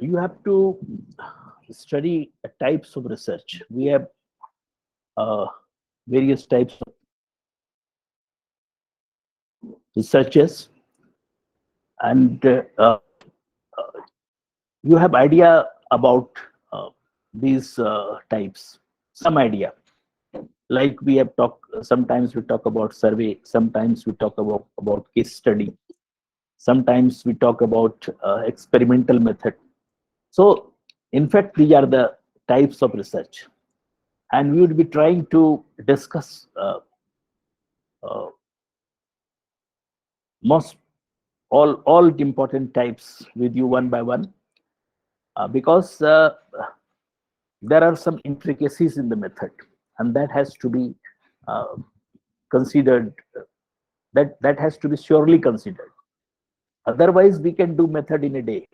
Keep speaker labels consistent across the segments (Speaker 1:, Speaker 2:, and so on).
Speaker 1: you have to study types of research. We have uh, various types of researches, and you have idea about uh, these types, some idea. Like we have talked, sometimes we talk about survey, sometimes we talk about case study, sometimes we talk about experimental method. So in fact, these are the types of research, and we would be trying to discuss uh, most all important types with you one by one, because there are some intricacies in the method, and that has to be uh, considered, that has to be surely considered. Otherwise we can do method in a day,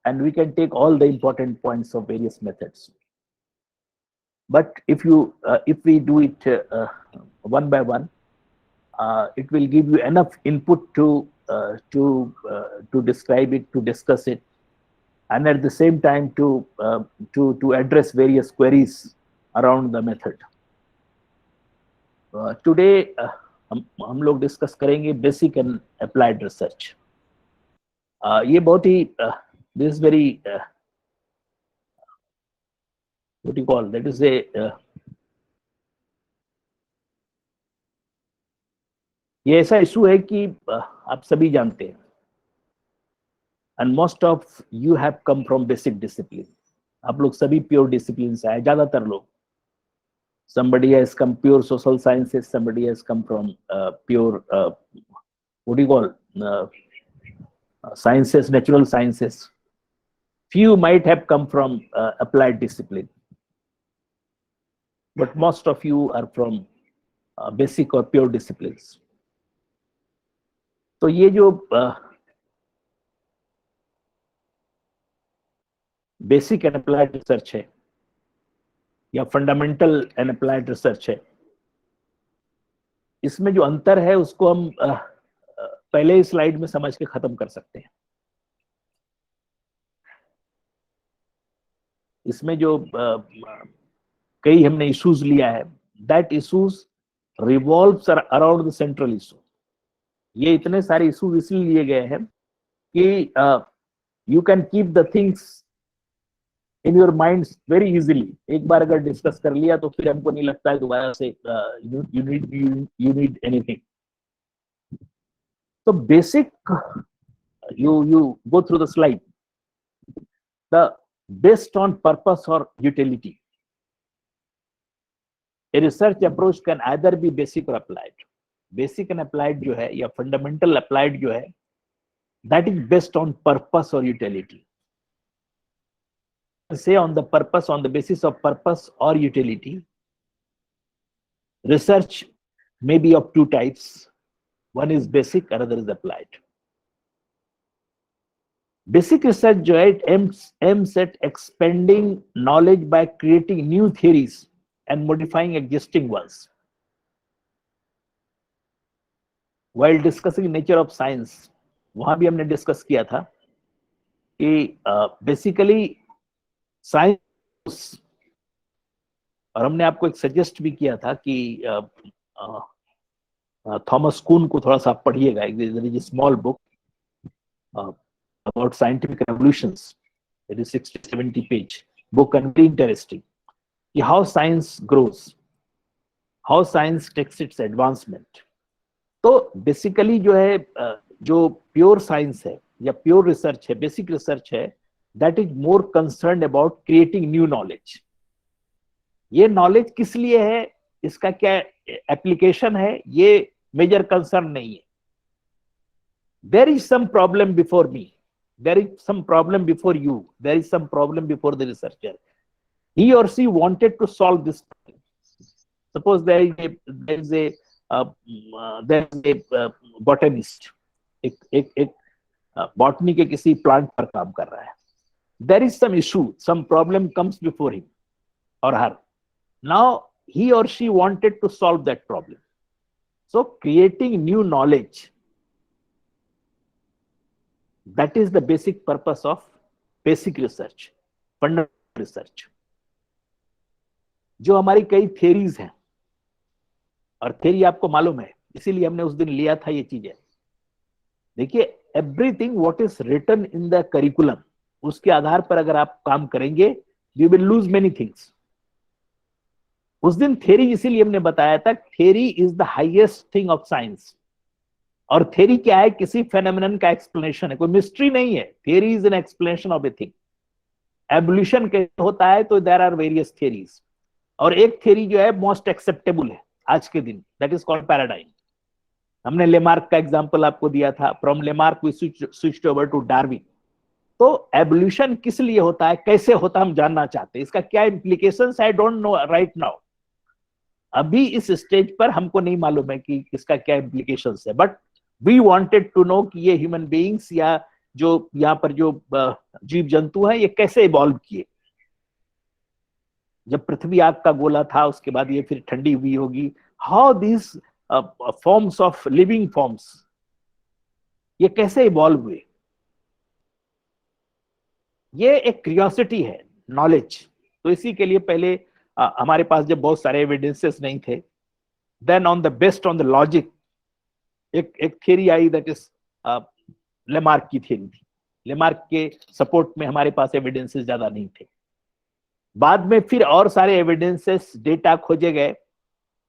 Speaker 1: and we can take all the important points of various methods. But if we do it one by one, it will give you enough input to describe it, to discuss it, and at the same time to address various queries around the method. Today हम लोग discuss करेंगे basic and applied research. ये बहुत ही this very what you call, that is a ये ऐसा issue है कि आप सभी जानते हैं, and most of you have come from basic discipline. आप लोग सभी प्योर डिसिप्लिन से आए, ज्यादातर लोग. Somebody has come pure social sciences, somebody has come from pure what do you call, sciences, natural sciences. Few might have come from applied discipline, but most of you are from basic or pure disciplines. तो ये जो basic and applied research है, या fundamental and applied research है, इसमें जो अंतर है उसको हम पहले ही स्लाइड में समझ के खत्म कर सकते हैं. इसमें जो कई हमने इश्यूज लिया है, that issues revolves around the central issue. ये इतने सारे इश्यूज इसलिए लिए गए हैं कि you can keep the things in your mind very easily. एक बार अगर डिस्कस कर लिया तो फिर हमको नहीं लगता है दोबारा से यू नीड एनीथिंग. तो basic, you go through the slide. The based on purpose or utility, a research approach can either be basic or applied. Basic and applied जो है, या fundamental applied जो है, that is based on purpose or utility. Say on the purpose, on the basis of purpose or utility, research may be of two types. One is basic, another is applied. Basic research जो है, it aims at expanding knowledge by creating new theories and modifying existing ones. While discussing nature of science, वहां भी हमने discuss किया था कि basically science, और हमने आपको एक सजेस्ट भी किया था कि थॉमस कून को थोड़ा सा पढ़िएगा. There is a small book about scientific revolutions. It is 60-70 page book and very interesting. How science grows, how science takes its advancement. तो बेसिकली जो है, जो प्योर साइंस है या प्योर रिसर्च है, बेसिक रिसर्च है, that is more concern about creating new knowledge. ये knowledge किस लिए है, इसका क्या एप्लीकेशन है, ये मेजर कंसर्न नहीं है. There is some problem before me, there is some problem before you, there is some problem before the researcher. He or she wanted to solve this problem. Suppose there is a botanist, एक botany के किसी plant पर काम कर रहा है. There is some issue, some problem comes before him or her. Now he or she wanted to solve that problem. So creating new knowledge, that is the basic purpose of basic research, fundamental research, जो हमारी कई theories हैं, और theory आपको मालूम है, इसीलिए हमने उस दिन लिया था ये चीजें। देखिए, everything what is written in the curriculum, उसके आधार पर अगर आप काम करेंगे, you will lose many things. उस दिन थ्योरी इसीलिए हमने बताया था, theory is the highest thing of science. और थ्योरी क्या है? किसी फेनोमेनन का एक्सप्लेनेशन है, कोई मिस्ट्री नहीं है। Theory is an explanation of a thing. Evolution कैसे होता है, तो देयर आर वेरियस थ्योरीज, और एक थ्योरी जो है मोस्ट एक्सेप्टेबल है आज के दिन, दैट इज कॉल्ड पैराडाइम। हमने लेमार्क का एग्जांपल आपको दिया था, from Lamarck we switched over to Darwin. तो एवोल्यूशन किस लिए होता है, कैसे होता है, हम जानना चाहते हैं। इसका क्या implications, I don't know right now. अभी इस स्टेज पर हमको नहीं मालूम है कि इसका क्या इंप्लीकेशंस है, but we wanted to know कि ये ह्यूमन बीइंग्स या जो यहाँ पर जो जीव जंतु हैं, ये कैसे इवॉल्व किए। जब पृथ्वी आग का गोला था, उसके बाद ये फिर ठंडी हुई होगी, how this forms of living forms, ये कैसे इवॉल्व हुए। ये एक क्यूरियोसिटी है, नॉलेज। तो इसी के लिए पहले हमारे पास जब बहुत सारे एविडेंसेस नहीं थे, then on the based on the logic एक थ्योरी आई, दैट इज लेमार्क की थ्योरी थी। लेमार्क के सपोर्ट में हमारे पास एविडेंसेस ज्यादा नहीं थे। बाद में फिर और सारे एविडेंसेस, डेटा खोजे गए,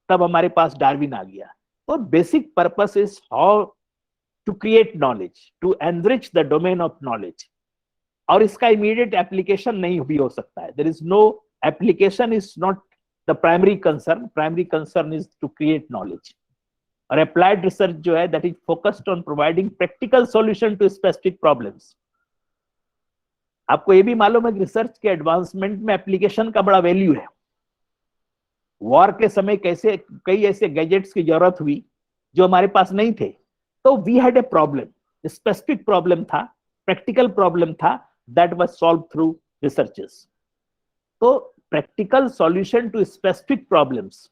Speaker 1: तब हमारे पास डार्विन आ गया। तो basic purpose is how to create knowledge, to enrich the domain of knowledge. और इसका इमीडिएट एप्लीकेशन नहीं भी हो सकता है। There is no application, is not the primary concern. Primary concern is to create knowledge. और अप्लाइड रिसर्च जो है, that is focused on providing practical solution to specific problems. आपको ये भी मालूम है कि रिसर्च के एडवांसमेंट में एप्लीकेशन का बड़ा वैल्यू है। वॉर के समय कैसे कई ऐसे गैजेट्स की जरूरत हुई जो हमारे पास नहीं थे, तो we had a problem, specific problem था, प्रैक्टिकल प्रॉब्लम था, that was solve through researches. तो practical solution to specific problems,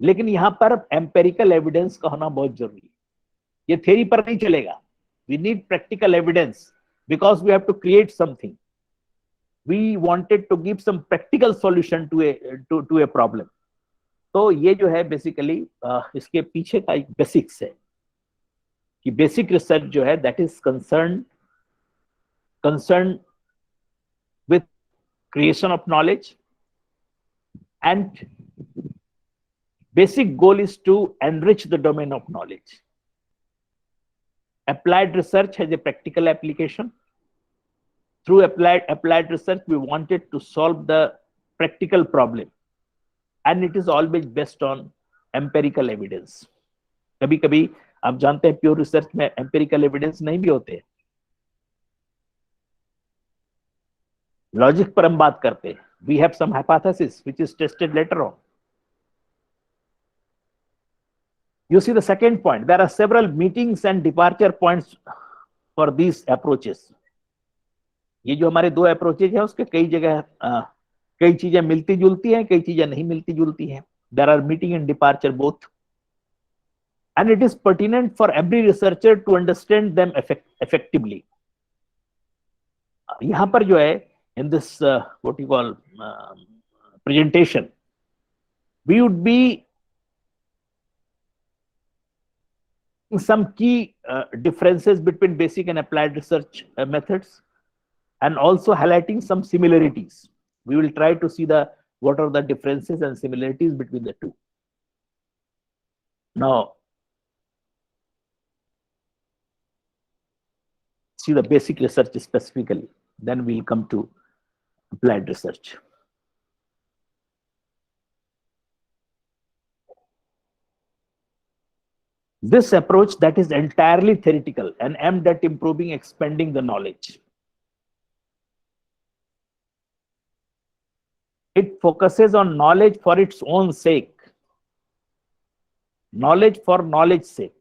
Speaker 1: लेकिन यहां पर एम्पेरिकल एविडेंस का होना बहुत जरूरी है। ये थ्योरी पर नहीं चलेगा। We need practical evidence because we have to create something. We wanted to give some practical solution to a problem. तो ये जो है बेसिकली इसके पीछे का एक बेसिक्स है कि बेसिक रिसर्च जो है, that is concerned with creation of knowledge, and basic goal is to enrich the domain of knowledge. Applied research has a practical application. Through applied research, we wanted to solve the practical problem, and it is always based on empirical evidence. कभी कभी आप जानते हैं pure research में empirical evidence नहीं भी होते। Logic पर हम बात करते हैं, we have some hypothesis which is tested later on. You see the second point, there are several meetings and departure points for these approaches. ये जो हमारे दो अप्रोचेज है, उसके कई जगह कई चीजें मिलती जुलती हैं, कई चीजें नहीं मिलती जुलती हैं। There are meeting and departure both, and it is pertinent for every researcher to understand them effectively. यहाँ पर जो है, in this what you call presentation, we would be some key differences between basic and applied research methods, and also highlighting some similarities. We will try to see what are the differences and similarities between the two. Now, see the basic research specifically, then we'll come to applied research. This approach that is entirely theoretical and aimed at improving, expanding the knowledge. It focuses on knowledge for its own sake, knowledge for knowledge's sake,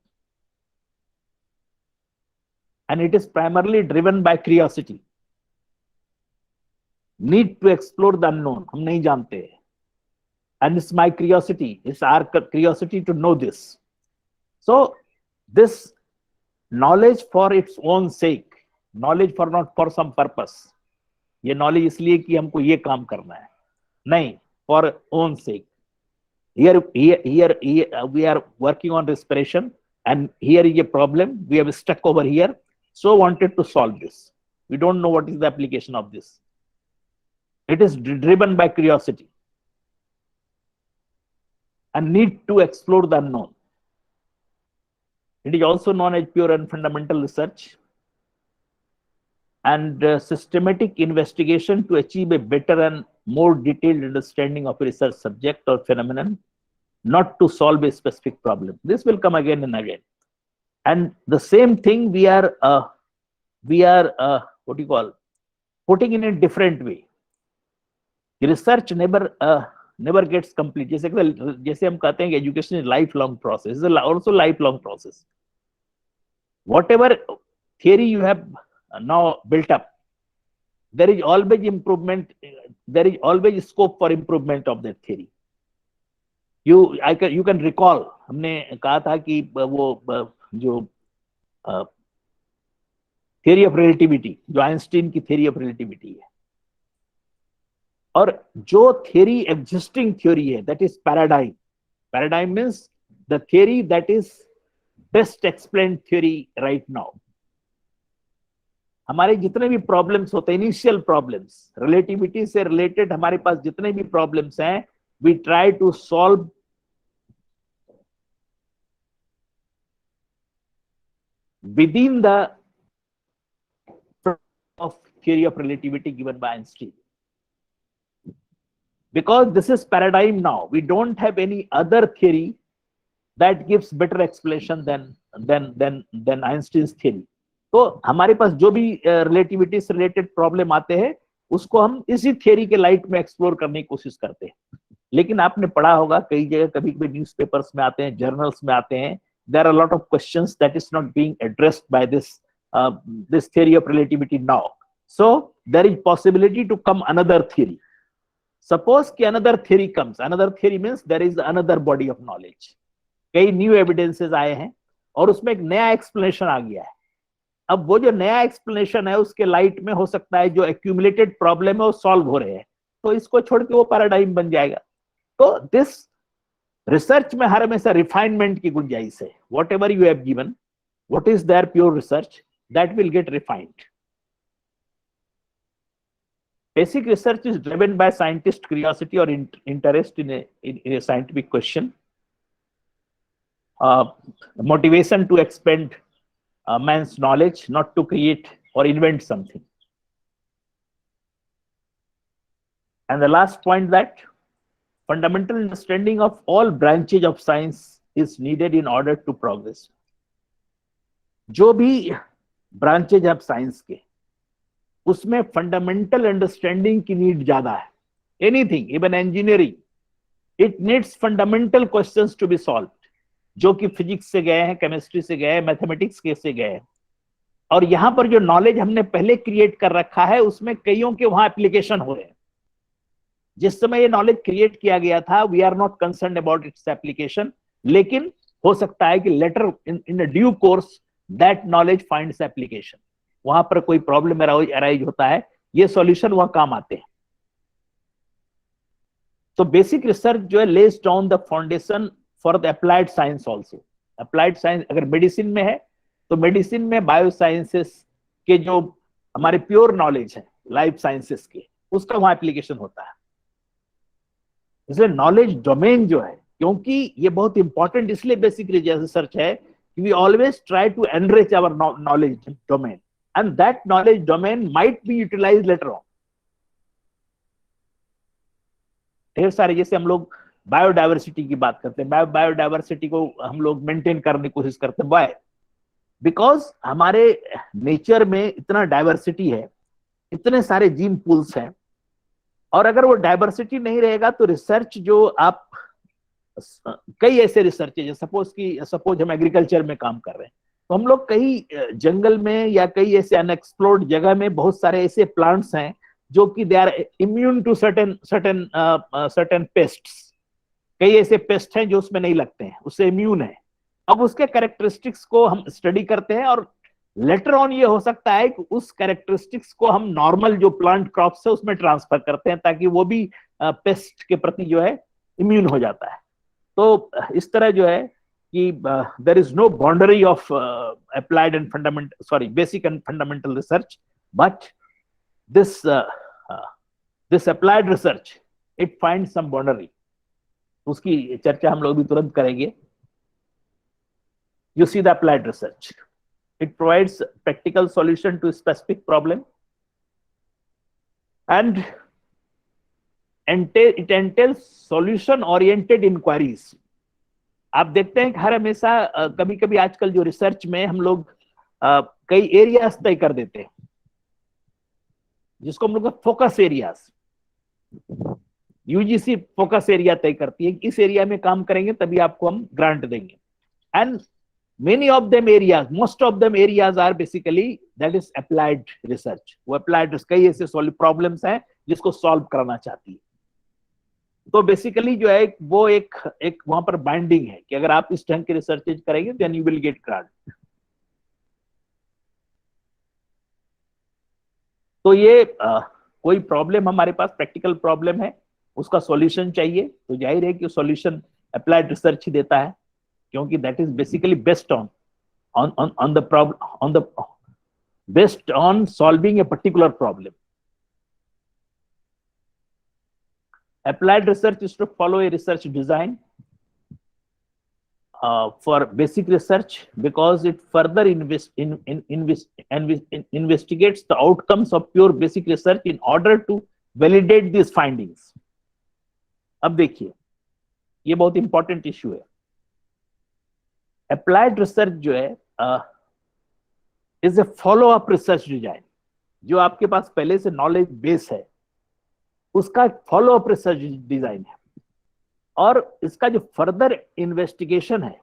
Speaker 1: and it is primarily driven by curiosity, need to explore the unknown. हम नहीं जानते, and it's my curiosity, it's our curiosity to know this. So this knowledge for its own sake knowledge for not for some purpose, ये knowledge इसलिए कि हमको ये काम करना है, नहीं, for own sake. Here we are working on respiration, and here is a problem, we have stuck over here, so wanted to solve this. We don't know what is the application of this. It is driven by curiosity and need to explore the unknown. It is also known as pure and fundamental research and systematic investigation to achieve a better and more detailed understanding of a research subject or phenomenon, not to solve a specific problem. This will come again and again. And the same thing we are what do you call, putting in a different way. Research never gets complete. जैसे हम कहते हैं कि education is lifelong process. It's also lifelong process. Whatever theory you have now built up, there is always improvement. There is always scope for improvement of that theory. You can recall, हमने कहा था कि वो जो theory of relativity, जो Einstein की theory of relativity है, और जो theory existing theory है, that is paradigm. Paradigm means the theory that is best explained theory right now. हमारे जितने भी प्रॉब्लम्स होते हैं, इनिशियल प्रॉब्लम्स, रिलेटिविटी से रिलेटेड हमारे पास जितने भी प्रॉब्लम्स हैं, we try to solve within the of theory of relativity given by Einstein. Because this is paradigm now, we don't have any other theory that gives better explanation than Einstein's theory. तो हमारे पास जो भी relativity से related problem आते हैं, उसको हम इसी थियरी के लाइट में एक्सप्लोर करने की कोशिश करते हैं. लेकिन आपने पढ़ा होगा कई जगह, कभी कभी न्यूज़पेपर्स में आते हैं, जर्नल्स में आते हैं, there are a lot of questions that is not being addressed by this theory of relativity now. So there is possibility to come another theory. Suppose कि another theory comes. Another theory means there is another body of knowledge. कई new evidences आए हैं और उसमें एक नया explanation आ गया है. अब वो जो नया एक्सप्लेनेशन है, उसके लाइट में हो सकता है जो एक्यूमुलेटेड प्रॉब्लम है वो सॉल्व हो रहे हैं, तो इसको छोड़ के वो पैराडाइम बन जाएगा. तो दिस रिसर्च में हर हमेशा रिफाइनमेंट की गुंजाइश है. Whatever you have given, what is there pure research, that will get refined. Basic research is driven by scientist curiosity or interest in a scientific question, motivation to expand man's knowledge, not to create or invent something. And the last point, that fundamental understanding of all branches of science is needed in order to progress. जो भी branches of science के, उसमें fundamental understanding की need ज्यादा है. Anything, even engineering, it needs fundamental questions to be solved, जो कि physics से गए हैं, केमिस्ट्री से गए हैं, मैथमेटिक्स के से गए हैं. और यहां पर जो नॉलेज हमने पहले क्रिएट कर रखा है, उसमें कईयों के वहां एप्लीकेशन हो रहे हैं. जिस समय ये नॉलेज क्रिएट किया गया था, we are not concern about its application, लेकिन हो सकता है कि later in due course that knowledge finds application. वहां पर कोई प्रॉब्लम अराइज होता है, ये सॉल्यूशन वहां काम आते हैं. तो बेसिक रिसर्च जो है lays down the foundation for the applied science also. Applied science अगर मेडिसिन में है, तो मेडिसिन में बायो साइंसेस के जो हमारे प्योर नॉलेज है लाइफ साइंसेस के, उसका वहां एप्लीकेशन होता है. इसलिए नॉलेज डोमेन जो है, क्योंकि ये बहुत इंपॉर्टेंट इसलिए बेसिक रिसर्च है कि we always try to enrich our knowledge domain, and that knowledge domain might be utilized later on. ढेर सारे, जैसे हम लोग बायोडाइवर्सिटी की बात करते हैं, बायोडाइवर्सिटी को हम लोग मेंटेन करने की कोशिश करते हैं. व्हाई? बिकॉज हमारे नेचर में इतना डाइवर्सिटी है, इतने सारे जीन पूल्स हैं, और अगर वो डाइवर्सिटी नहीं रहेगा तो रिसर्च जो आप, कई ऐसे रिसर्च है, सपोज हम एग्रीकल्चर में काम कर रहे हैं, तो हम लोग कई जंगल में या कई ऐसे अनएक्सप्लोर्ड जगह में बहुत सारे ऐसे प्लांट्स हैं जो कि they are immune to certain pests. कई ऐसे पेस्ट हैं जो उसमें नहीं लगते हैं, उससे इम्यून है. अब उसके कैरेक्टरिस्टिक्स को हम स्टडी करते हैं और लेटर ऑन ये हो सकता है कि उस कैरेक्टरिस्टिक्स को हम नॉर्मल जो प्लांट क्रॉप्स है उसमें ट्रांसफर करते हैं, ताकि वो भी पेस्ट के प्रति जो है इम्यून हो जाता है। तो इस तरह जो है कि there is no boundary of applied and fundamental, sorry, basic and fundamental research, but this this applied research it find some boundary. उसकी चर्चा हम लोग भी तुरंत करेंगे। You see the applied research. It provides practical solution to a specific problem, and it entails solution oriented inquiries. आप देखते हैं कि हर हमेशा कभी कभी आजकल जो रिसर्च में हम लोग कई एरियाज तय कर देते हैं, जिसको हम लोग focus areas, UGC focus area तय करती है कि इस एरिया में काम करेंगे तभी आपको हम ग्रांट देंगे। And many of them areas, most of them areas are basically that is applied research. वो applied कई ऐसे प्रॉब्लम्स हैं जिसको सॉल्व कराना चाहती है। तो बेसिकली जो है वो एक वहां पर बाइंडिंग है कि अगर आप इस ढंग की रिसर्च करेंगे then you will get grant. तो ये कोई प्रॉब्लम हमारे पास प्रैक्टिकल प्रॉब्लम है, उसका सॉल्यूशन चाहिए, तो जाहिर है कि सॉल्यूशन अप्लाइड रिसर्च ही देता है, क्योंकि that is basically based on the problem, based on solving a particular problem. Applied research is to follow a research design for basic research, because it further investigates the outcomes of pure basic research in order to validate these findings. अब देखिए, ये बहुत important issue है। Applied research जो है is a follow up research design. जो आपके पास पहले से नॉलेज बेस है उसका फॉलो अप रिसर्च डिजाइन है, और इसका जो फर्दर इन्वेस्टिगेशन है,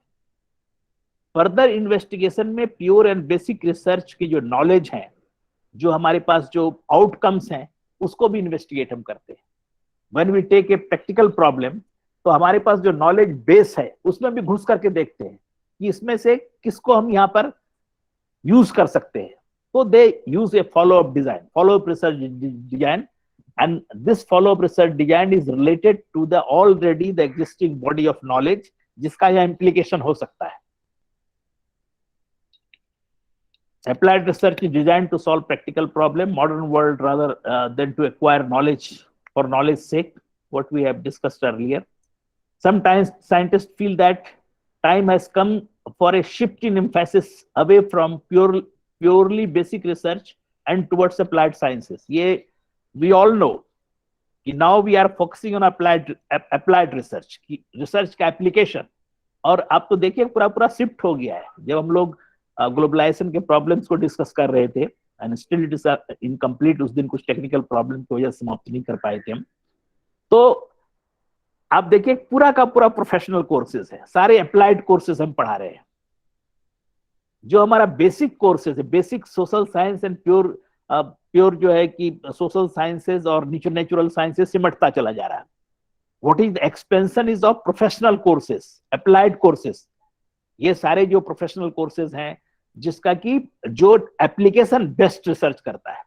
Speaker 1: फर्दर इन्वेस्टिगेशन में प्योर एंड बेसिक रिसर्च की जो नॉलेज है, जो हमारे पास जो आउटकम्स हैं, उसको भी इन्वेस्टिगेट हम करते हैं। When we take a practical problem, तो हमारे पास जो नॉलेज बेस है उसमें भी घुस करके देखते हैं कि इसमें से किसको हम यहाँ पर यूज कर सकते हैं। तो they use a follow up design, follow up research design, and this follow up research design is related to the already the existing body of knowledge, जिसका यह इंप्लीकेशन हो सकता है। Applied research is designed to solve practical problem, modern world, rather than to acquire knowledge for knowledge sake, what we have discussed earlier. Sometimes scientists feel that time has come for a shift in emphasis away from purely basic research and towards applied sciences. ये we all know कि now we are focusing on applied research, की research का application। और आप तो देखिए पूरा shift हो गया है। जब हम लोग ग्लोबलाइजेशन के प्रॉब्लम्स को डिस्कस कर रहे थे, and still it is incomplete, उस दिन कुछ टेक्निकल प्रॉब्लम की वजह से समाप्त नहीं कर पाए थे हम। तो आप देखिए पूरा का पूरा प्रोफेशनल कोर्सेज है, सारे अप्लाइड कोर्सेज हम पढ़ा रहे हैं। जो हमारा बेसिक कोर्सेज है, basic social science and pure जो है कि सोशल साइंसेज और नेचुरल साइंसेज सिमटता चला जा रहा है। What is the expansion is of professional courses, applied courses. ये सारे जो प्रोफेशनल कोर्सेज हैं, जिसका कि जो एप्लीकेशन बेस्ड रिसर्च करता है,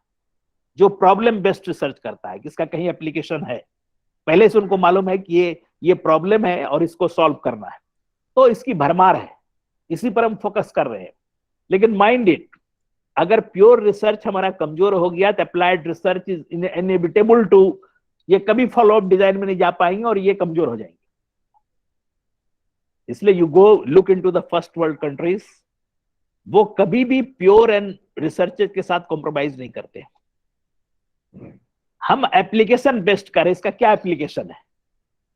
Speaker 1: जो प्रॉब्लम बेस्ड रिसर्च करता है, किसका कहीं एप्लीकेशन है, पहले से उनको मालूम है कि ये प्रॉब्लम है और इसको सॉल्व करना है, तो इसकी भरमार है, इसी पर हम फोकस कर रहे हैं। लेकिन माइंड इट, अगर प्योर रिसर्च हमारा कमजोर हो गया तो applied research is inevitable to, ये कभी फॉलो अप डिजाइन में नहीं जा पाएंगे और ये कमजोर हो जाएंगे। इसलिए you go look into the first world countries, वो कभी भी प्योर एंड रिसर्च के साथ कॉम्प्रोमाइज नहीं करते। हम एप्लीकेशन बेस्ड करें। इसका क्या एप्लीकेशन है?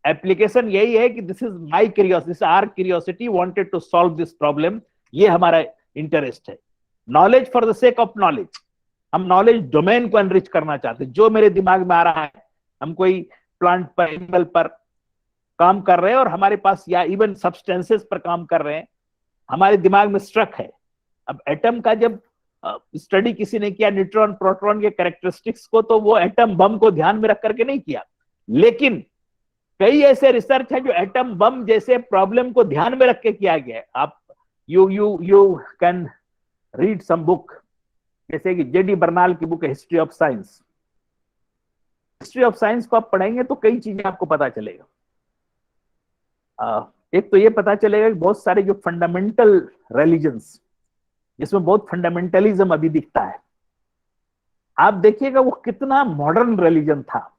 Speaker 1: एप्लीकेशन यही है कि this is my curiosity, this are curiosity, wanted to solve this problem, ये हमारा इंटरेस्ट है। Knowledge for the sake of knowledge, हम नॉलेज डोमेन को एनरिच करना चाहते हैं। जो मेरे दिमाग में आ रहा है, हम कोई प्लांट पर, एनिमल पर काम कर रहे हैं और हमारे पास, या इवन सब्सटेंसेस पर काम कर रहे हैं, हमारे दिमाग में स्ट्रक है। अब एटम का जब स्टडी किसी ने किया, न्यूट्रॉन प्रोटॉन के कैरेक्टरिस्टिक्स को, तो वो एटम बम को ध्यान में रख करके नहीं किया। लेकिन कई ऐसे रिसर्च है जो एटम बम जैसे प्रॉब्लम को ध्यान में रख के किया गया है। आप you can read some book, जैसे कि जेडी बर्नाल की बुक है history of science. History of science को आप पढ़ेंगे तो कई चीजें आपको पता चलेगा। एक तो ये पता चलेगा कि बहुत सारे जो फंडामेंटल रिलीजन्स, जिसमें बहुत फंडामेंटलिज्म अभी दिखता है, आप देखिएगा वो कितना मॉडर्न रिलीजन था।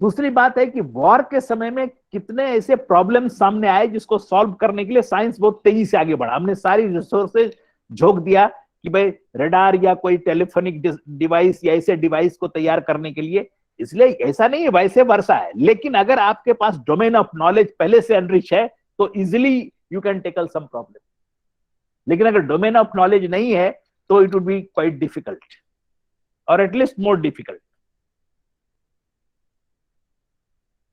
Speaker 1: दूसरी बात है कि वॉर के समय में कितने ऐसे प्रॉब्लम सामने आए जिसको सॉल्व करने के लिए साइंस बहुत तेजी से आगे बढ़ा। हमने सारी रिसोर्सेज झोंक दिया कि भाई रडार या कोई टेलीफोनिक डिवाइस या ऐसे डिवाइस को तैयार करने के लिए। इसलिए ऐसा नहीं है वैसे वर्षा है, लेकिन अगर आपके पास डोमेन ऑफ नॉलेज पहले से अनरिच है तो easily you can tackle some problem. लेकिन अगर डोमेन ऑफ नॉलेज नहीं है तो it would be quite difficult, और एटलीस्ट मोर डिफिकल्ट।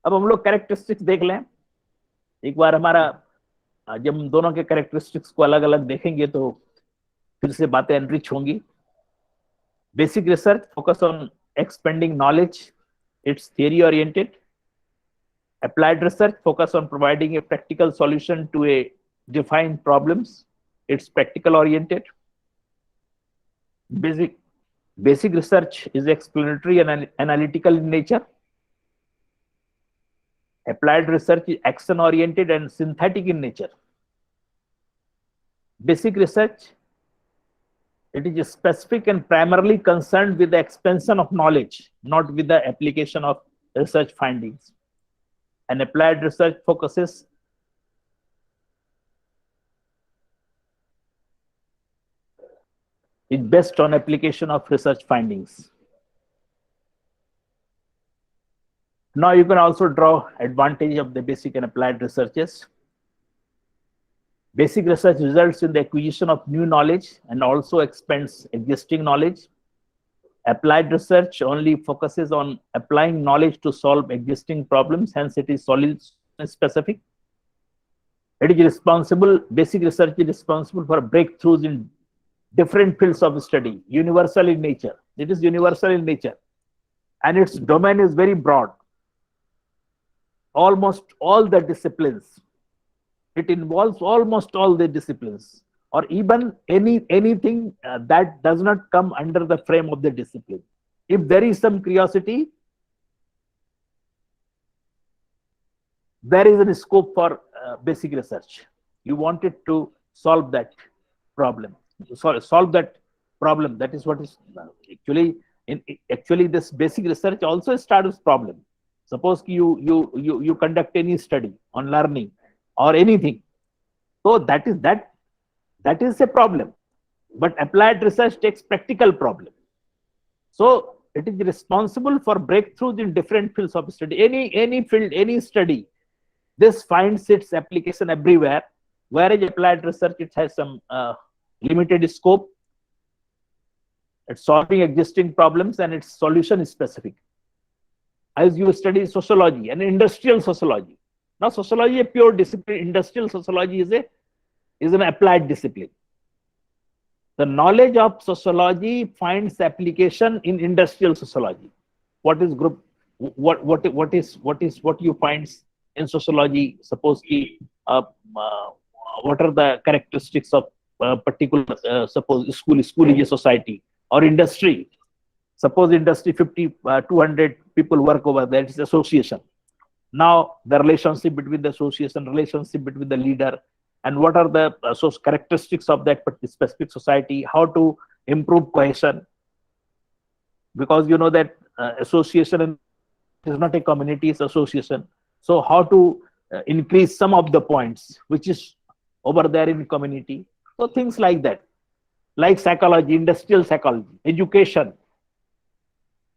Speaker 1: अब हम लोग कैरेक्टरिस्टिक्स देख लें एक बार। हमारा जब हम दोनों के कैरेक्टरिस्टिक्स को अलग अलग देखेंगे तो फिर से बातें एनरिच होंगी। Basic research focus on expanding knowledge, it's theory oriented. Applied research focus on providing a practical solution to a defined problems, it's practical oriented. Basic research is explanatory and analytical in nature. Applied research is action oriented and synthetic in nature. Basic research, it is specific and primarily concerned with the expansion of knowledge, not with the application of research findings. And applied research focuses is based on application of research findings. Now you can also draw advantage of the basic and applied researches. Basic research results in the acquisition of new knowledge and also expands existing knowledge. Applied research only focuses on applying knowledge to solve existing problems, hence it is solution specific. It is responsible, basic research is responsible for breakthroughs in different fields of study, universal in nature. It is universal in nature and its domain is very broad. Almost all the disciplines, it involves almost all the disciplines, or even anything that does not come under the frame of the discipline. If there is some curiosity, there is a scope for basic research. You wanted to solve that problem. Solve that problem. That is what is actually this basic research also starts with problem. Suppose you conduct any study on learning or anything, so that is a problem. But applied research takes practical problem. So it is responsible for breakthroughs in different fields of study. Any field, any study, this finds its application everywhere. Whereas applied research, it has some limited scope. It's solving existing problems and its solution is specific. As you study sociology and industrial sociology. Now sociology is a pure discipline. Industrial sociology is an applied discipline. The knowledge of sociology finds application in industrial sociology. What is group? What you find in sociology? Suppose what are the characteristics of particular suppose school is a society or industry. Suppose industry 200 people work over there. It's association. Now the relationship between the association, relationship between the leader, and what are the characteristics of that specific society, how to improve cohesion. Because you know that association is not a community, it's association. So how to increase some of the points which is over there in community. So things like that. Like psychology, industrial psychology, education.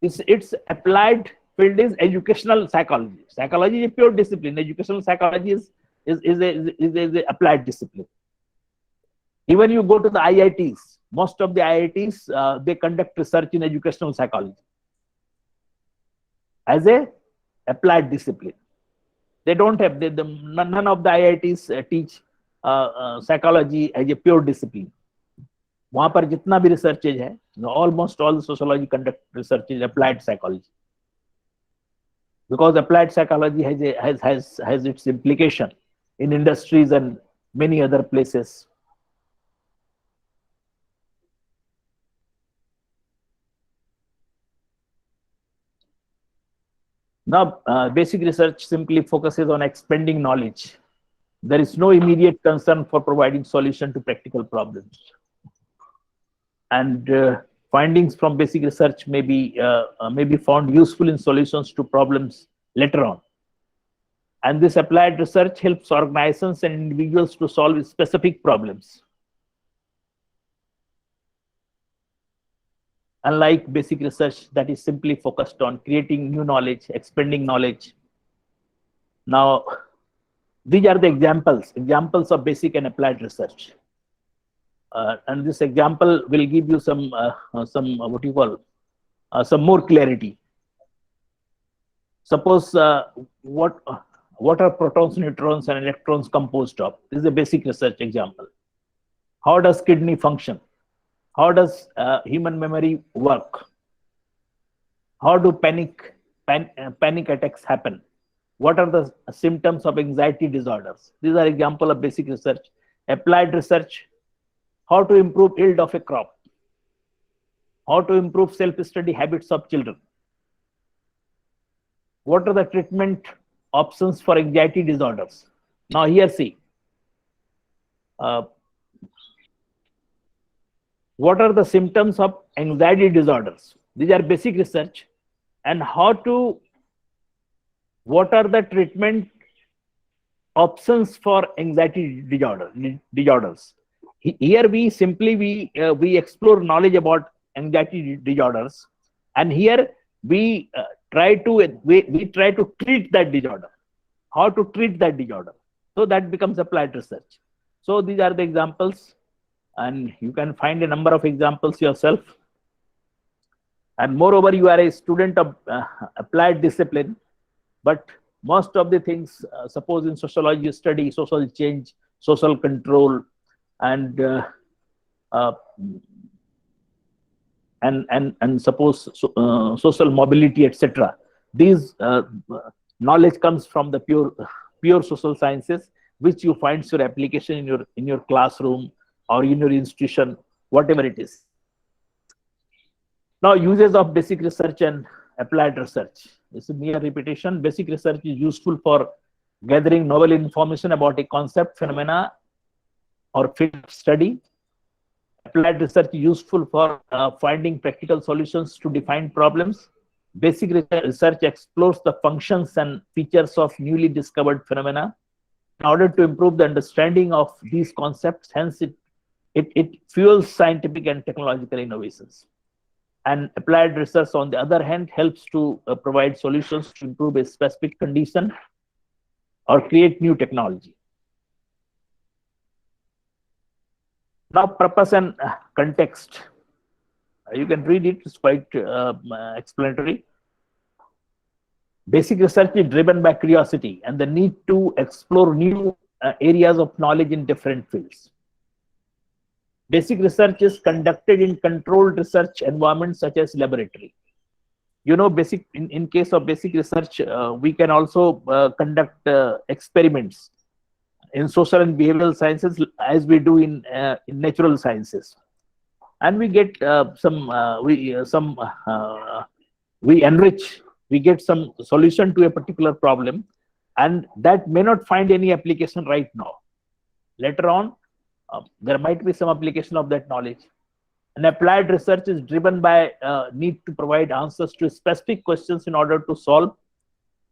Speaker 1: Its applied field is educational psychology. Psychology is a pure discipline. Educational psychology is a applied discipline. Even you go to the IITs, most of the IITs, they conduct research in educational psychology as a applied discipline. They don't have, none of the IITs teach psychology as a pure discipline. वहां पर जितना भी researches है, almost all the sociology conduct research is applied psychology. Because applied psychology has its implication in industries and many other places. Now, basic research simply focuses on expanding knowledge. There is no immediate concern for providing solution to practical problems. And findings from basic research may be found useful in solutions to problems later on. And this applied research helps organizations and individuals to solve specific problems. Unlike basic research that is simply focused on creating new knowledge, expanding knowledge. Now, these are the examples of basic and applied research. And this example will give you some some more clarity. Suppose what are protons, neutrons, and electrons composed of? This is a basic research example. How does kidney function? How does human memory work? How do panic attacks happen? What are the symptoms of anxiety disorders? These are examples of basic research. Applied research: how to improve yield of a crop, how to improve self-study habits of children, what are the treatment options for anxiety disorders. Now here see, what are the symptoms of anxiety disorders? These are basic research. And what are the treatment options for anxiety disorders? Here we simply we explore knowledge about anxiety disorders, and here we try to treat that disorder. How to treat that disorder? So that becomes applied research. So these are the examples, and you can find a number of examples yourself. And moreover, you are a student of applied discipline, but most of the things, suppose in sociology you study social change, social control, and suppose social mobility, etc. These knowledge comes from the pure social sciences, which you find your application in your classroom or in your institution, whatever it is. Now, uses of basic research and applied research. This is mere repetition. Basic research is useful for gathering novel information about a concept, phenomena, or field of study. Applied research is useful for finding practical solutions to defined problems. Basic research explores the functions and features of newly discovered phenomena in order to improve the understanding of these concepts. Hence, it fuels scientific and technological innovations. And applied research, on the other hand, helps to provide solutions to improve a specific condition or create new technology. Now, purpose and context. You can read it, it's quite explanatory. Basic research is driven by curiosity and the need to explore new areas of knowledge in different fields. Basic research is conducted in controlled research environments such as laboratory. You know, in case of basic research, we can also conduct experiments in social and behavioral sciences as we do in natural sciences, and we get we enrich, we get some solution to a particular problem, and that may not find any application right now. Later on, there might be some application of that knowledge. And applied research is driven by need to provide answers to specific questions in order to solve.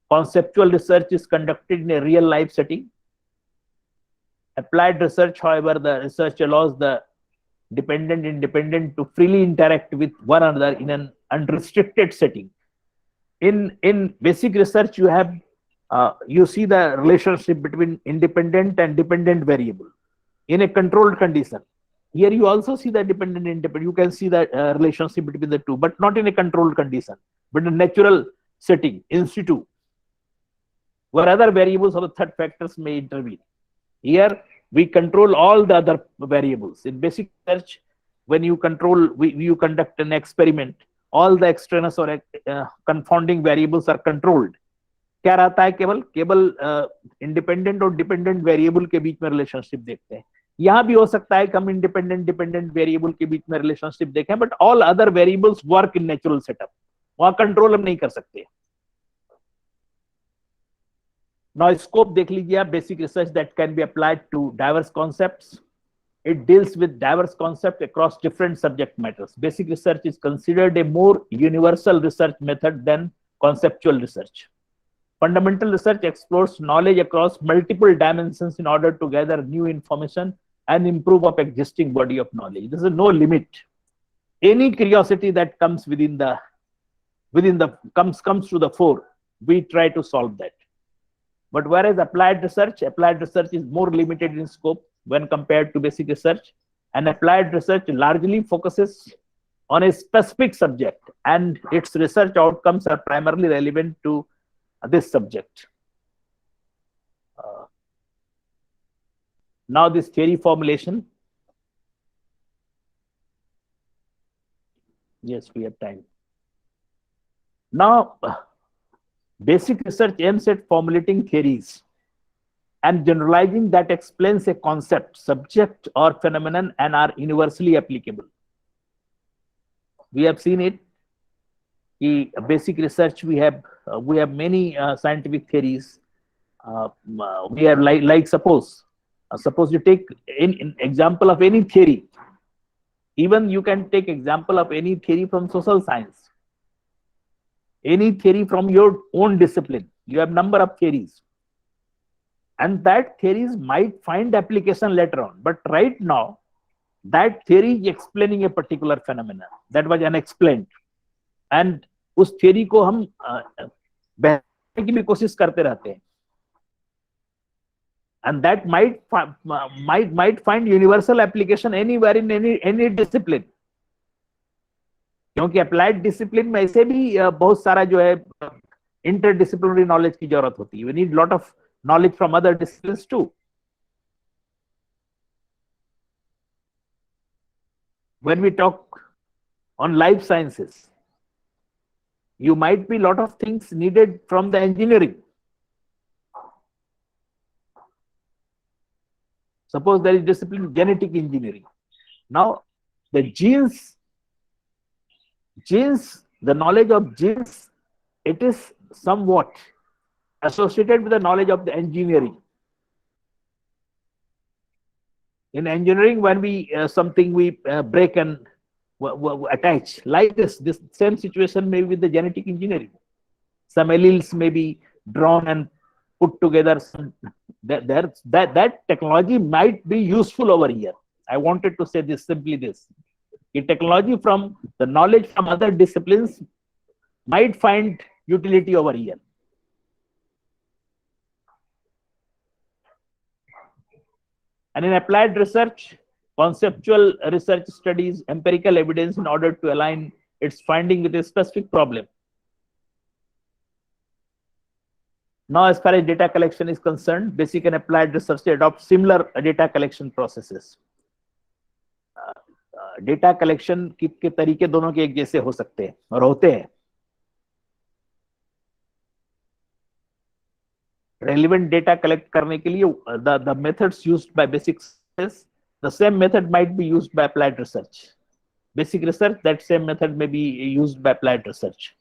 Speaker 1: Conceptual research is conducted in a real life setting. Applied research, however, the research allows the independent to freely interact with one another in an unrestricted setting. In basic research, you have you see the relationship between independent and dependent variable in a controlled condition. Here you also see the dependent and independent. You can see the relationship between the two, but not in a controlled condition, but in a natural setting, in situ, where other variables or third factors may intervene. Here we control all the other variables. In basic research, when you you conduct an experiment, all the extraneous or confounding variables are controlled. क्या रहता है, केवल केवल independent और dependent variable के बीच में relationship देखते हैं। यहां भी हो सकता है कि हम इंडिपेंडेंट डिपेंडेंट वेरिएबल के बीच में रिलेशनशिप देखें, but all other variables work in natural setup, वहां कंट्रोल हम नहीं कर सकते। नाउ स्कोप देख लीजिए आप, basic research that can be applied to diverse concepts. It deals with diverse concepts across different subject matters. Basic research is considered a more universal research method than conceptual research. Fundamental research explores knowledge across multiple dimensions in order to gather new information and improve up existing body of knowledge. There is no limit. Any curiosity that comes comes to the fore, we try to solve that. But whereas applied research is more limited in scope when compared to basic research, and applied research largely focuses on a specific subject, and its research outcomes are primarily relevant to this subject. Now this theory formulation. Yes, we have time. Now, basic research aims at formulating theories and generalizing that explains a concept, subject, or phenomenon and are universally applicable. We have seen it. Basic research, we have many scientific theories. We have like suppose you take in example of any theory. Even you can take example of any theory from social science, any theory from your own discipline. You have number of theories. And that theories might find application later on. But right now, that theory is explaining a particular phenomenon that was unexplained. And उस theory को हम बहने की भी कोशिश करते रहते हैं. And that might find universal application anywhere in any discipline. क्योंकि applied discipline में ऐसे भी बहुत सारा जो है interdisciplinary knowledge की जरूरत होती है. We need lot of knowledge from other disciplines too. When we talk on life sciences, you might be lot of things needed from the engineering. Suppose there is discipline genetic engineering. Now the genes, the knowledge of genes, it is somewhat associated with the knowledge of the engineering. In engineering, when we something we break and attach, like this same situation may be with the genetic engineering. Some alleles may be drawn and put together. That technology might be useful over here. I wanted to say this simply this. The technology from the knowledge from other disciplines might find utility over here. And in applied research, conceptual research studies empirical evidence in order to align its finding with a specific problem. Now, as far as data collection is concerned, basic and applied research adopt similar data collection processes. Data collection के तरीके दोनों के एक जैसे हो सकते हैं और होते हैं. Relevant data collect करने के लिए the methods used by basic research, the same method might be used by applied research. Basic research, that same method may be used by applied research.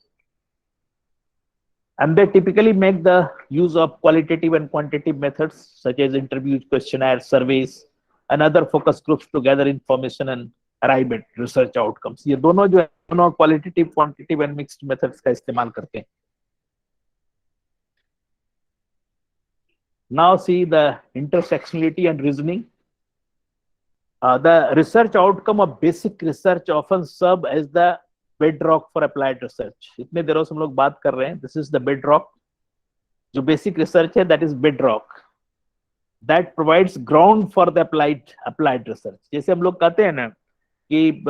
Speaker 1: And they typically make the use of qualitative and quantitative methods such as interviews, questionnaires, surveys, and other focus groups to gather information and arrive at research outcomes. ये दोनों जो है दोनों qualitative, quantitative and mixed methods का इस्तेमाल करते हैं. Now see the intersectionality and reasoning. The research outcome of basic research often serve as the bedrock for applied research. इतने देरों से हम लोग बात कर रहे हैं. This is the bedrock. जो basic research है, that is bedrock. That provides ground for the applied research. जैसे हम लोग कहते हैं ना कि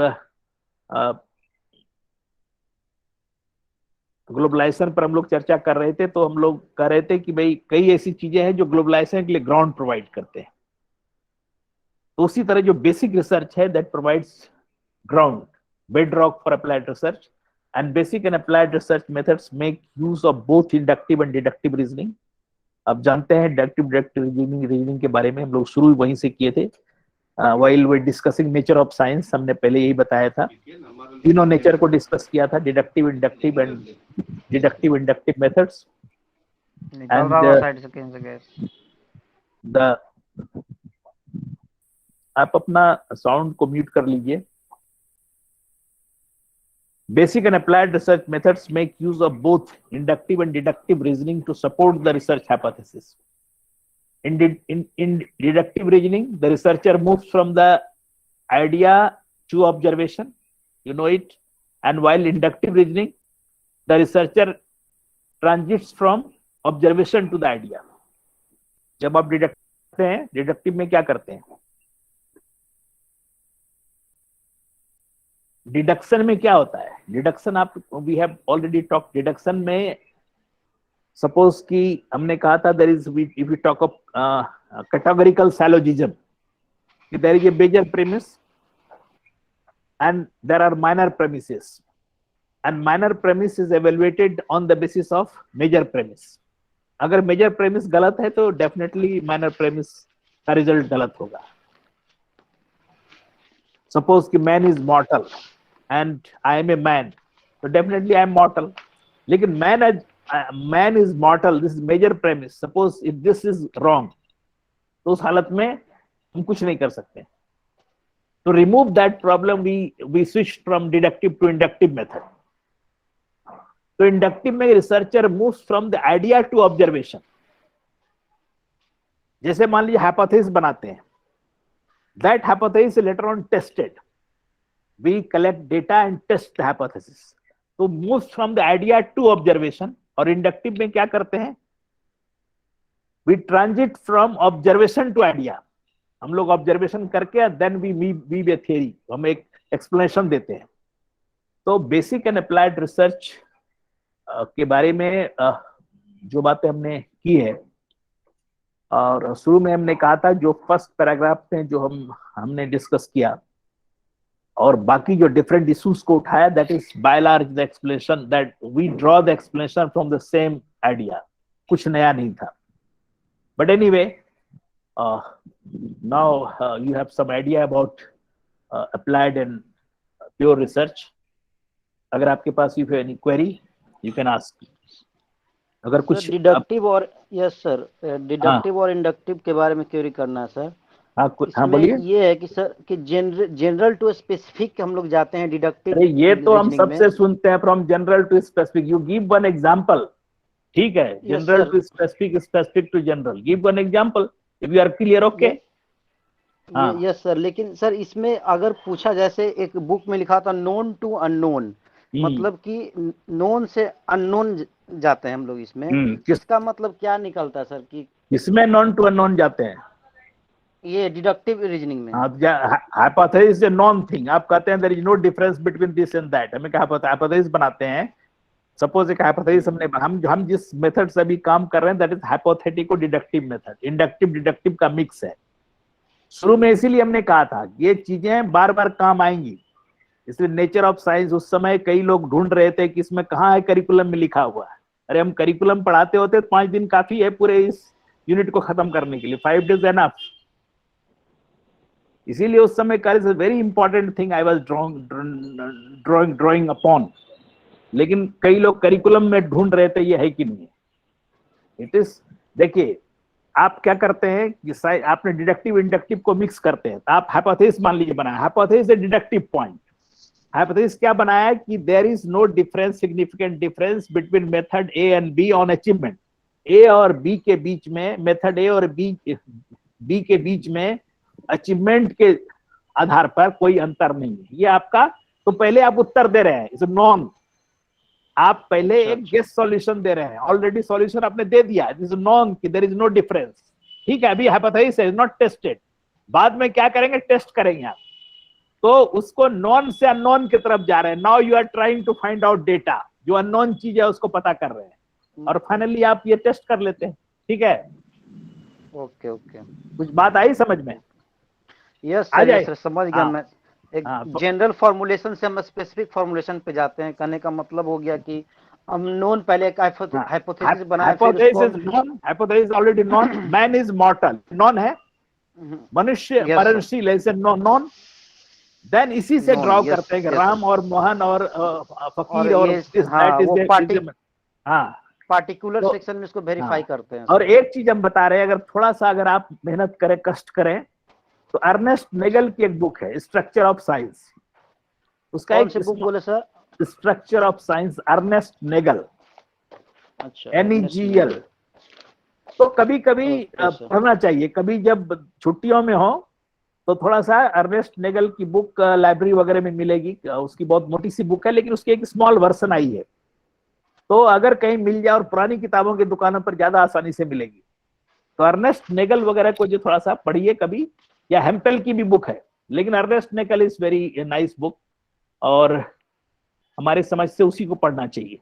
Speaker 1: ग्लोबलाइजेशन पर हम लोग चर्चा कर रहे थे, तो हम लोग कह रहे थे कि भाई कई ऐसी चीजें हैं जो ग्लोबलाइजेशन के लिए ग्राउंड प्रोवाइड करते हैं. तो उसी तरह जो बेसिक रिसर्च है, that provides ground, bedrock for applied research. and basic and applied research methods make use of both inductive and deductive reasoning. अब जानते हैं inductive deductive reasoning के बारे में, हम लोग शुरू वहीं से किए थे. While we discussing nature of science, हमने पहले यही बताया था, तीनों नेचर को डिस्कस किया था, deductive, inductive and deductive inductive methods. आप अपना साउंड को म्यूट कर लीजिए. Basic and applied research methods make use of both inductive and deductive reasoning to support the research hypothesis. In deductive reasoning, the researcher moves from the idea to observation, you know it, and while inductive reasoning, the researcher transits from observation to the idea. जब आप deduct करते हैं, deductive में क्या करते हैं? Deduction में क्या होता है? डिडक्शन आप we have already talk. Deduction में सपोज कि हमने कहा था there is if we talk of categorical syllogism, there is a major premise and there are minor premises, and minor premise is evaluated on the basis of major premise. अगर major premise गलत है तो definitely minor premise का result गलत होगा. Suppose कि man is mortal and I am a man, तो definitely I am mortal. लेकिन man is mortal, this is major premise. Suppose if this is wrong, तो उस हालत में हम कुछ नहीं कर सकते. तो remove that problem we switch from deductive to inductive method. तो इंडक्टिव में researcher moves from the idea to observation. जैसे मान लीजिए हाइपोथेसिस बनाते हैं, that hypothesis is later on tested. We collect data and test the hypothesis. So moves from the idea to observation. और inductive में क्या करते हैं? We transit from observation to idea. हम लोग observation करके then we weave a theory. हम एक explanation देते हैं. तो basic and applied research के बारे में जो बातें हमने की है, और शुरू में हमने कहा था जो फर्स्ट पैराग्राफ में जो हमने डिस्कस किया और बाकी जो डिफरेंट इश्यूज को उठाया, that is by large the explanation that we draw the explanation from the same idea. कुछ नया नहीं था. But anyway, now you have some idea about applied and pure research. अगर आपके पास you have any query you can ask. अगर कुछ
Speaker 2: deductive और यस सर, डिडक्टिव और इंडक्टिव के बारे में क्वेरी करना है सर.
Speaker 1: हाँ बोलिए.
Speaker 2: ये है कि सर कि जनरल टू स्पेसिफिक हम लोग जाते हैं डिडक्टिव.
Speaker 1: ये तो हम सबसे सुनते हैं, from general to specific. You give one example. ठीक है, general to specific, specific to general. Give one example if you are clear. Okay.
Speaker 2: Yes sir, लेकिन सर इसमें अगर पूछा, जैसे एक बुक में लिखा था नोन टू अननोन, मतलब कि नोन से अननोन जाते हैं हम लोग इसमें. किसका मतलब क्या निकलता है सर कि
Speaker 1: इसमें नॉन टू अननोन जाते हैं?
Speaker 2: ये डिडक्टिव रीजनिंग में.
Speaker 1: Hypothesis is a non thing. आप कहते हैं there is no difference between this and that. हमें क्या हाइपोथेसिस बनाते हैं. सपोज एक हाइपोथेसिस हम जिस मेथड से अभी काम कर रहे हैं that is hypothetico deductive method. Inductive deductive का मिक्स है. शुरू में इसीलिए हमने कहा था ये चीजें बार बार काम आएंगी. इसलिए नेचर ऑफ साइंस उस समय कई लोग ढूंढ रहे थे कि इसमें कहाँ है करिकुलम में लिखा हुआ है. अरे हम करिकुलम पढ़ाते होते 5 दिन काफी है पूरे इस यूनिट को खत्म करने के लिए. 5 days एनफ. इसीलिए उस समय का is a very important thing I was drawing upon. लेकिन कई लोग करिकुलम में ढूंढ रहे थे ये है कि नहीं. इट इज, देखिए आप क्या करते हैं कि आपने डिडक्टिव इंडक्टिव को मिक्स करते हैं. तो आप हाइपोथेसिस मान लीजिए बनाया. Hypothesis is deductive point. Hypothesis क्या बनाया कि there is no difference, significant difference between method A and B on achievement. A और बी के बीच में, मेथड ए और बी के बीच में अचीवमेंट के आधार पर कोई अंतर नहीं है. ये आपका, तो पहले आप उत्तर दे रहे हैं इज नॉन. आप पहले एक गेस सॉल्यूशन दे रहे हैं. ऑलरेडी सॉल्यूशन आपने दे दिया, इज नॉन कि देयर इज नो डिफरेंस. ठीक है, अभी हाइपोथेसिस इज नॉट टेस्टेड. बाद में क्या करेंगे, टेस्ट करेंगे आप. तो उसको नॉन से अननोन की तरफ जा रहे हैं. Now you are trying to find out data. जो अननोन चीज है उसको पता कर रहे हैं और फाइनली आप ये टेस्ट कर लेते हैं. ठीक है.
Speaker 2: ओके.
Speaker 1: कुछ बात आई समझ में?
Speaker 2: यस सर, समझ गया मैं. एक जनरल फॉर्मुलेशन से हम स्पेसिफिक फॉर्मुलेशन पे जाते हैं। कहने का मतलब हो गया कि हम नोन पहले एक हाइपोथेसिस बनाए,
Speaker 1: hypothesis already non, man is मॉर्टल, non है, मनुष्य मरणशील है, नॉन। देन इसी से ड्रॉ करते हैं कि राम और मोहन और फकीर और
Speaker 2: पार्टिकुलर सेक्शन में इसको वेरीफाई करते हैं।
Speaker 1: और एक चीज हम बता रहे हैं, अगर थोड़ा सा अगर आप मेहनत करें, कष्ट करें, तो अर्नेस्ट नेगल की एक बुक है स्ट्रक्चर ऑफ साइंस, उसका एक
Speaker 2: बुक बोले sir,
Speaker 1: structure of science, Ernest Nagel,
Speaker 2: अच्छा,
Speaker 1: NEGL। तो कभी कभी पढ़ना चाहिए, कभी जब छुट्टियों में हो तो थोड़ा सा अर्नेस्ट नेगल की बुक लाइब्रेरी वगैरह में मिलेगी, उसकी बहुत मोटी सी बुक है, लेकिन उसकी एक स्मॉल वर्जन आई है, तो अगर कहीं मिल जाए, और पुरानी किताबों की दुकानों पर ज्यादा आसानी से मिलेगी, तो अर्नेस्ट नेगल वगैरह को जो थोड़ा सा पढ़िए कभी, या हेम्पेल की भी बुक है, लेकिन Ernest Nagel is very nice book, और हमारे समझ से उसी को पढ़ना चाहिए।